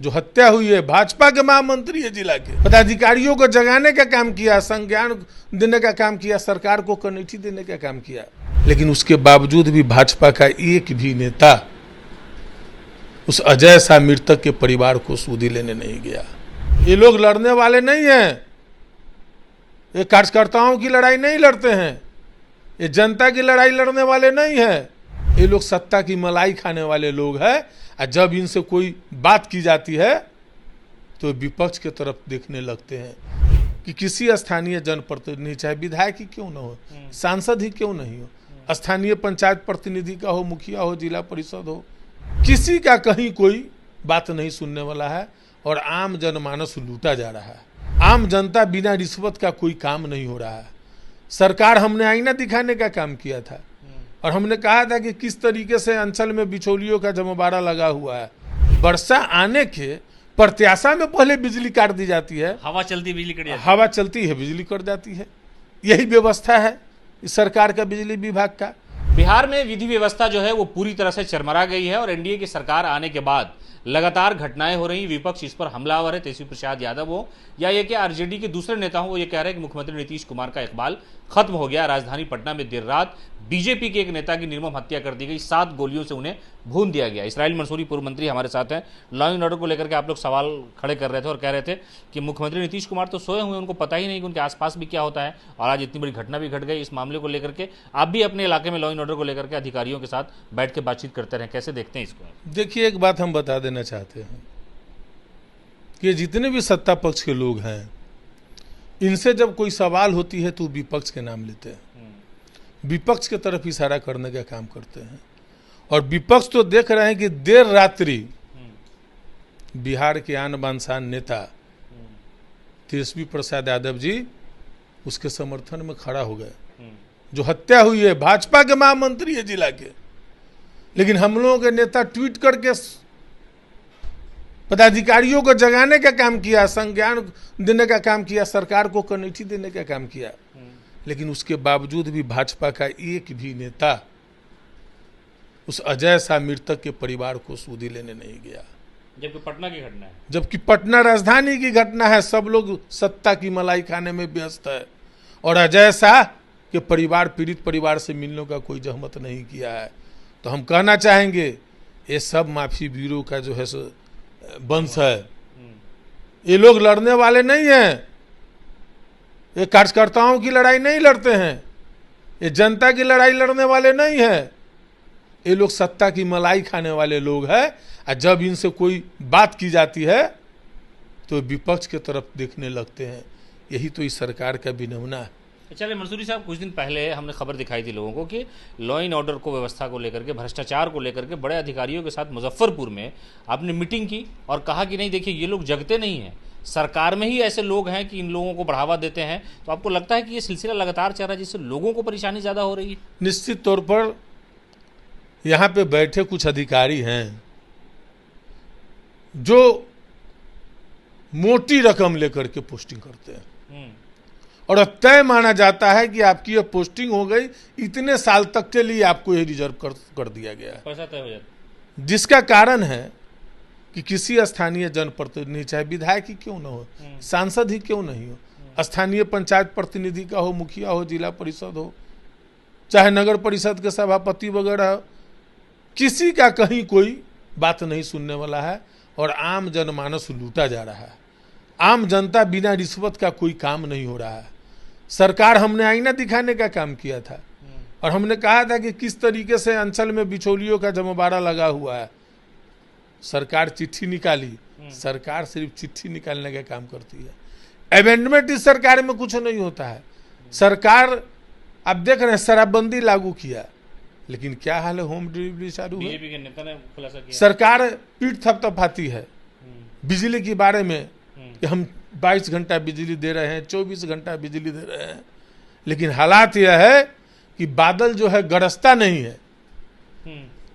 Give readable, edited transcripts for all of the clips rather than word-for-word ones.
जो हत्या हुई है भाजपा के महामंत्री है जिला के, पदाधिकारियों को जगाने का काम किया, संज्ञान देने का काम किया, सरकार को कनेक्टी देने का काम किया, लेकिन उसके बावजूद भी भाजपा का एक भी नेता उस अजय शाह मृतक के परिवार को सूदी लेने नहीं गया। ये लोग लड़ने वाले नहीं हैं, ये कार्यकर्ताओं की लड़ाई नहीं लड़ते हैं, ये जनता की लड़ाई लड़ने वाले नहीं हैं। ये लोग सत्ता की मलाई खाने वाले लोग हैं, और जब इनसे कोई बात की जाती है तो विपक्ष के तरफ देखने लगते हैं कि किसी स्थानीय जनप्रतिनिधि, चाहे विधायक ही क्यों न हो, सांसद ही क्यों नहीं हो, स्थानीय पंचायत प्रतिनिधि का हो, मुखिया हो, जिला परिषद हो, किसी का कहीं कोई बात नहीं सुनने वाला है और आम जनमानस लूटा जा रहा है। आम जनता बिना रिश्वत का कोई काम नहीं हो रहा है। सरकार, हमने आईना दिखाने का काम किया था और हमने कहा था कि किस तरीके से अंचल में बिचौलियों का जमवाड़ा लगा हुआ है। वर्षा आने के प्रत्याशा में पहले बिजली काट दी जाती है, हवा चलती बिजली कट जाती है, हवा चलती है बिजली कट जाती है। यही व्यवस्था है इस सरकार का, बिजली विभाग का। बिहार में विधि व्यवस्था जो है वो पूरी तरह से चरमरा गई है और एनडीए की सरकार आने के बाद लगातार घटनाएं हो रही। विपक्ष इस पर हमलावर है, तेजस्वी प्रसाद यादव हो या ये कि आरजेडी के दूसरे नेता हो, वो ये कह रहे हैं कि मुख्यमंत्री नीतीश कुमार का इकबाल खत्म हो गया। राजधानी पटना में देर रात बीजेपी के एक नेता की निर्मम हत्या कर दी गई, 7 गोलियों से उन्हें भून दिया गया। इसराइल मंसूरी पूर्व मंत्री हमारे साथ हैं। लॉ एंड ऑर्डर को लेकर के आप लोग सवाल खड़े कर रहे थे और कह रहे थे कि मुख्यमंत्री नीतीश कुमार तो सोए हुए, उनको पता ही नहीं कि उनके आसपास भी क्या होता है, और आज इतनी बड़ी घटना भी घट गई। इस मामले को लेकर के आप भी अपने इलाके में लॉ एंड ऑर्डर को लेकर के अधिकारियों के साथ बैठ के बातचीत करते रहे, कैसे देखते हैं इसको? देखिए, एक बात हम बता देना चाहते हैं कि जितने भी सत्ता पक्ष के लोग हैं, इनसे जब कोई सवाल होती है तो विपक्ष के नाम लेते हैं, विपक्ष की तरफ इशारा करने का काम करते हैं। और विपक्ष तो देख रहे हैं कि देर रात्रि बिहार के आन बान शान नेता तेजस्वी प्रसाद यादव जी उसके समर्थन में खड़ा हो गए। जो हत्या हुई है भाजपा के महामंत्री है जिला के, लेकिन हम लोगों के नेता ट्वीट करके पदाधिकारियों को जगाने का काम किया, संज्ञान देने का काम किया, सरकार को कनेक्टी देने का काम किया, लेकिन उसके बावजूद भी भाजपा का एक भी नेता उस अजय शाह मृतक के परिवार को सूदी लेने नहीं गया। जबकि पटना की घटना है, जबकि पटना राजधानी की घटना है, सब लोग सत्ता की मलाई खाने में व्यस्त है और अजय शाह के परिवार, पीड़ित परिवार से मिलने का कोई जहमत नहीं किया है। तो हम कहना चाहेंगे ये सब माफी ब्यूरो का जो है सो वंश है। ये लोग लड़ने वाले नहीं हैं, ये कार्यकर्ताओं की लड़ाई नहीं लड़ते हैं, ये जनता की लड़ाई लड़ने वाले नहीं हैं। ये लोग सत्ता की मलाई खाने वाले लोग हैं, और जब इनसे कोई बात की जाती है तो विपक्ष के तरफ देखने लगते हैं। यही तो इस सरकार का विनम्रता है। चलिए मंसूरी साहब, कुछ दिन पहले हमने खबर दिखाई थी लोगों को कि लॉ एंड ऑर्डर को, व्यवस्था को लेकर के, भ्रष्टाचार को लेकर के बड़े अधिकारियों के साथ मुजफ्फरपुर में आपने मीटिंग की और कहा कि नहीं देखिए ये लोग जगते नहीं हैं, सरकार में ही ऐसे लोग हैं कि इन लोगों को बढ़ावा देते हैं। तो आपको लगता है कि ये सिलसिला लगातार चल रहा है जिससे लोगों को परेशानी ज़्यादा हो रही है? निश्चित तौर पर यहाँ पे बैठे कुछ अधिकारी हैं जो मोटी रकम लेकर के पोस्टिंग करते हैं और अब तय माना जाता है कि आपकी ये पोस्टिंग हो गई, इतने साल तक के लिए आपको ये रिजर्व कर दिया गया है। पैसा तय हो जाता, जिसका कारण है कि किसी स्थानीय जनप्रतिनिधि, चाहे विधायक ही क्यों न हो, सांसद ही क्यों नहीं हो, स्थानीय पंचायत प्रतिनिधि का हो, मुखिया हो, जिला परिषद हो, चाहे नगर परिषद के सभापति वगैरह हो, किसी का कहीं कोई बात नहीं सुनने वाला है और आम जनमानस लूटा जा रहा है। आम जनता बिना रिश्वत का कोई काम नहीं हो रहा है। सरकार, हमने आईना दिखाने का काम किया था और हमने कहा था कि किस तरीके से अंचल में बिचौलियों का जमवाड़ा लगा हुआ है। सरकार चिट्ठी निकाली, सरकार सिर्फ चिट्ठी निकालने का काम करती है। अमेंडमेंट इस सरकार में कुछ नहीं होता है। सरकार, आप देख रहे हैं, शराबबंदी लागू किया, लेकिन क्या हाल है, होम डिलीवरी चालू है। बीजेपी के नेता ने खुलासा किया, सरकार पीठ थपथपाती है बिजली के बारे में कि हम 22 घंटा बिजली दे रहे हैं, 24 घंटा बिजली दे रहे हैं, लेकिन हालात यह है कि बादल जो है गरजता नहीं है,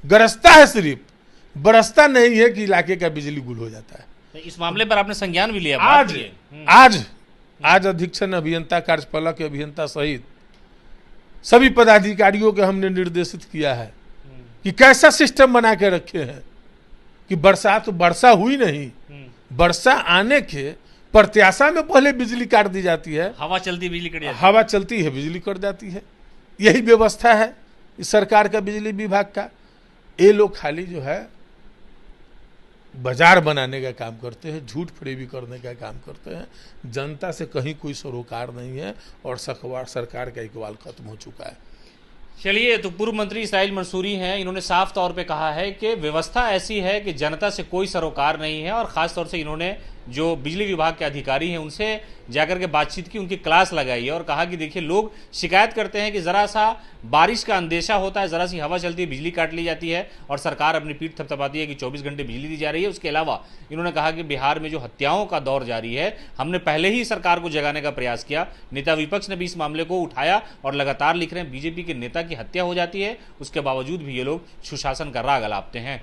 गरजता है सिर्फ, बरसता नहीं है कि इलाके का बिजली गुल हो जाता है। इस मामले पर आपने संज्ञान भी लिया? आज अधीक्षण अभियंता, कार्यपालक के अभियंता सहित सभी पदाधिकारियों के हमने निर्देशित किया है कि कैसा सिस्टम बना के रखे हैं कि वर्षा हुई नहीं, वर्षा आने के प्रत्याशा में पहले बिजली काट दी जाती है, हवा चलती बिजली कट जाती है। हवा चलती है बिजली कट जाती है। यही व्यवस्था है इस सरकार का, बिजली विभाग का। ये लोग खाली जो है बाजार बनाने का काम करते हैं, झूठ फरेबी करने का काम करते हैं। जनता से कहीं कोई सरोकार नहीं है और सरकार का इकबाल खत्म हो चुका है। चलिए, तो पूर्व मंत्री इसराइल मंसूरी हैं, इन्होंने साफ तौर पे कहा है कि व्यवस्था ऐसी है कि जनता से कोई सरोकार नहीं है, और खास तौर से इन्होंने जो बिजली विभाग के अधिकारी हैं उनसे जाकर के बातचीत की, उनकी क्लास लगाई है और कहा कि देखिए, लोग शिकायत करते हैं कि ज़रा सा बारिश का अंदेशा होता है, ज़रा सी हवा चलती है, बिजली काट ली जाती है और सरकार अपनी पीठ थपथपाती है कि 24 घंटे बिजली दी जा रही है। उसके अलावा इन्होंने कहा कि बिहार में जो हत्याओं का दौर जारी है, हमने पहले ही सरकार को जगाने का प्रयास किया, नेता विपक्ष ने भी इस मामले को उठाया और लगातार लिख रहे हैं बीजेपी के नेता की हत्या हो जाती है, उसके बावजूद भी ये लोग सुशासन का राग अलापते हैं।